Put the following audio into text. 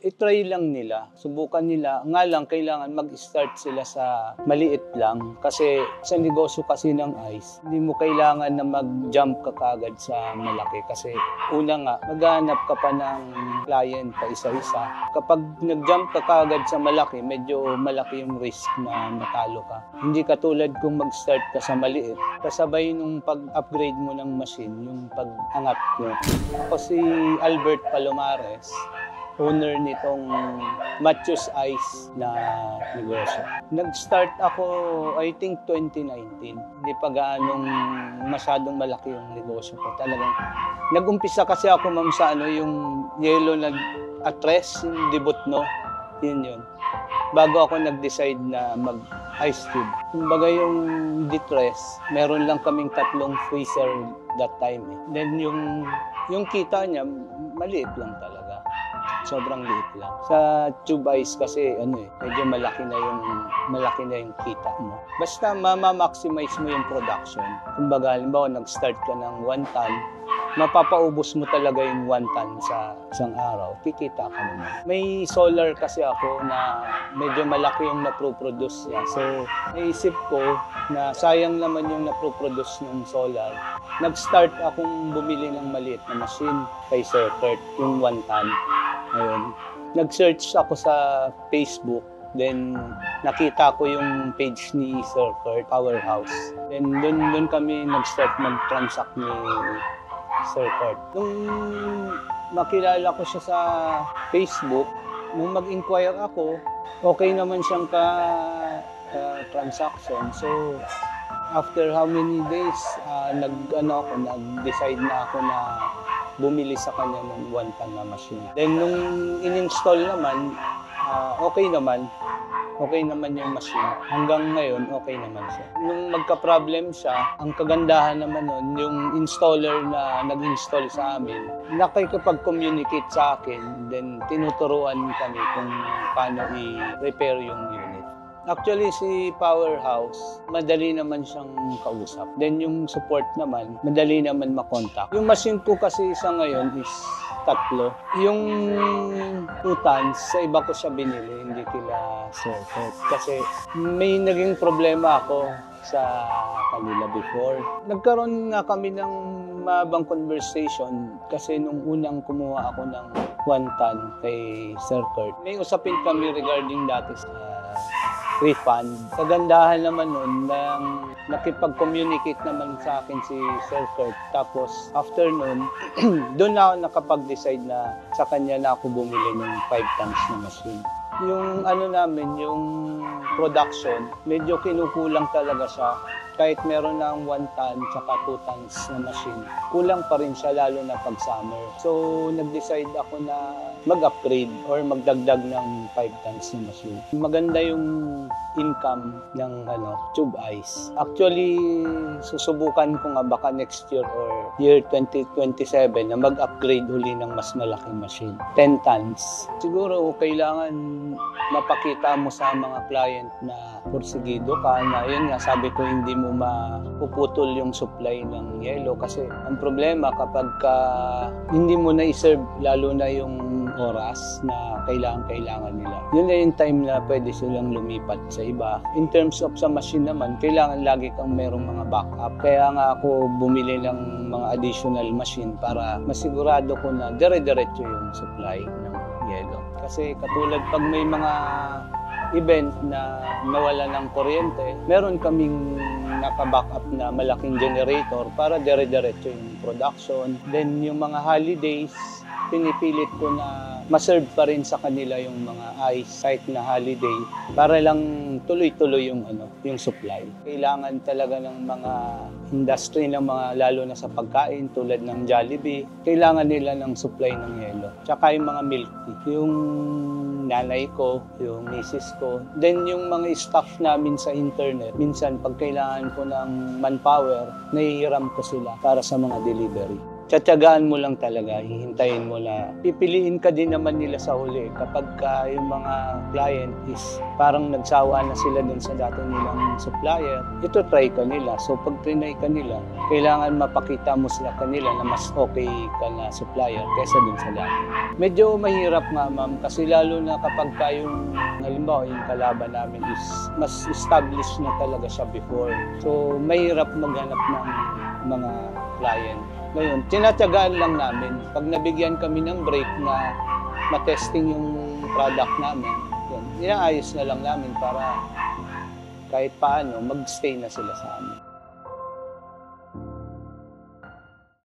i-try lang nila, subukan nila. Nga lang, kailangan mag-start sila sa maliit lang. Kasi sa negosyo kasi ng ice, hindi mo kailangan na mag-jump ka kagad sa malaki. Kasi una nga, maghanap ka pa ng client pa isa-isa. Kapag nag-jump ka kagad sa malaki, medyo malaki yung risk na matalo ka. Hindi katulad kung mag-start ka sa maliit, kasabay nung pag-upgrade mo ng machine, yung pag-angat nyo. Ako si Albert Palomares, owner nitong Matthews Ice na negosyo. Nag-start ako, I think 2019. Hindi pa gaanong masyadong malaki yung negosyo ko. Talagang nag-umpisa kasi ako, ma'am, sa yung yellow na atres, yung debut, no? Yun. Bago ako nag-decide na mag-ice tube. Kumbaga yung distress, meron lang kaming 3 freezer that time. Then yung kita niya, maliit lang talaga. Sobrang liit lang. Sa tube ice kasi medyo malaki na yung kita mo. Basta ma-maximize mo yung production. Kumbaga, halimbawa nag-start ka ng 1 ton, mapapaubos mo talaga yung 1 ton sa isang araw, kikita ka naman. May solar kasi ako na medyo malaki yung naproproduce niya. So, naisip ko na sayang naman yung naproproduce ng solar. Nag-start akong bumili ng maliit na machine kay Sir Kurt, yung 1 ton. Ayun. Nag-search ako sa Facebook, then nakita ko yung page ni Sir Kurt, Powerhouse. Then doon kami nag-start mag-transact ni Sir Kurt. Nung makilala ko siya sa Facebook, nung mag-inquire ako, okay naman siyang transaction. So, after how many days, nag-decide na ako na bumili sa kanya ng 1 ton na machine. Then, nung in-install naman, okay naman yung machine. Hanggang ngayon, okay naman siya. Nung magka-problem siya, ang kagandahan naman nun, yung installer na nag-install sa amin, nakikipag-communicate sa akin, then tinuturuan kami kung paano i-repair yung unit. Actually, si Powerhouse, madali naman siyang kausap. Then yung support naman, madali naman makontak. Yung machine ko kasi sa ngayon is 3. Yung 2 tons, sa iba ko siya binili, hindi kila Sir Kurt. Kasi may naging problema ako sa kanila before. Nagkaroon nga kami ng mabang conversation kasi nung unang kumuha ako ng 1 ton kay Sir Kurt, may usapin kami regarding dati sa refund. Kagandahan naman nun, nakipag-communicate naman sa akin si Sir Kurt. Tapos, after nun, doon na ako nakapag-decide na sa kanya na ako bumili ng 5 tons na machine. Yung yung production, medyo kinukulang talaga siya. Kahit meron na 1 ton tsaka 2 tons na machine, kulang pa rin siya lalo na pag summer. So, nag-decide ako na mag-upgrade or magdagdag ng 5 tons na machine. Maganda yung income ng tube ice. Actually, susubukan ko nga baka next year or year 2027 na mag-upgrade uli ng mas malaking machine. 10 tons. Siguro, kailangan mapakita mo sa mga client na porsigido ka na yun nga, sabi ko hindi mo mapuputol yung supply ng yelo kasi ang problema kapag hindi mo na-serve lalo na yung oras na kailangan nila. Yun na yung time na pwede silang lumipat sa iba. In terms of sa machine naman, kailangan lagi kang merong mga backup. Kaya nga ako bumili ng mga additional machine para masigurado ko na dire-diretso yung supply ng yelo. Kasi katulad pag may mga event na nawala ng kuryente, meron kaming naka-backup na malaking generator para dire-diretso yung production. Then yung mga holidays, pinipilit ko na ma-serve pa rin sa kanila yung mga ice kahit na holiday para lang tuloy-tuloy yung supply. Kailangan talaga ng mga industry ng mga lalo na sa pagkain tulad ng Jollibee, kailangan nila ng supply ng yelo. Tsaka yung mga milk tea, yung nanay ko, yung misis ko. Then yung mga staff namin sa internet, minsan pag kailangan ko ng manpower, nahihiram ko sila para sa mga delivery. Tsatsagaan mo lang talaga, hihintayin mo na pipiliin ka din naman nila sa huli kapag yung mga client is parang nagsawa na sila dun sa dati nilang supplier, ito try ka nila. So pag trinay ka nila, kailangan mapakita mo sila kanila na mas okay ka na supplier kaysa dun sa dati. Medyo mahirap nga ma'am kasi lalo na kapag yung halimbawa yung kalaban namin is mas established na talaga siya before. So mahirap maghanap ng mga client. Ngayon, tinatyagaan lang namin. Pag nabigyan kami ng break na matesting yung product namin, yun, inaayos na lang namin para kahit paano mag-stay na sila sa amin.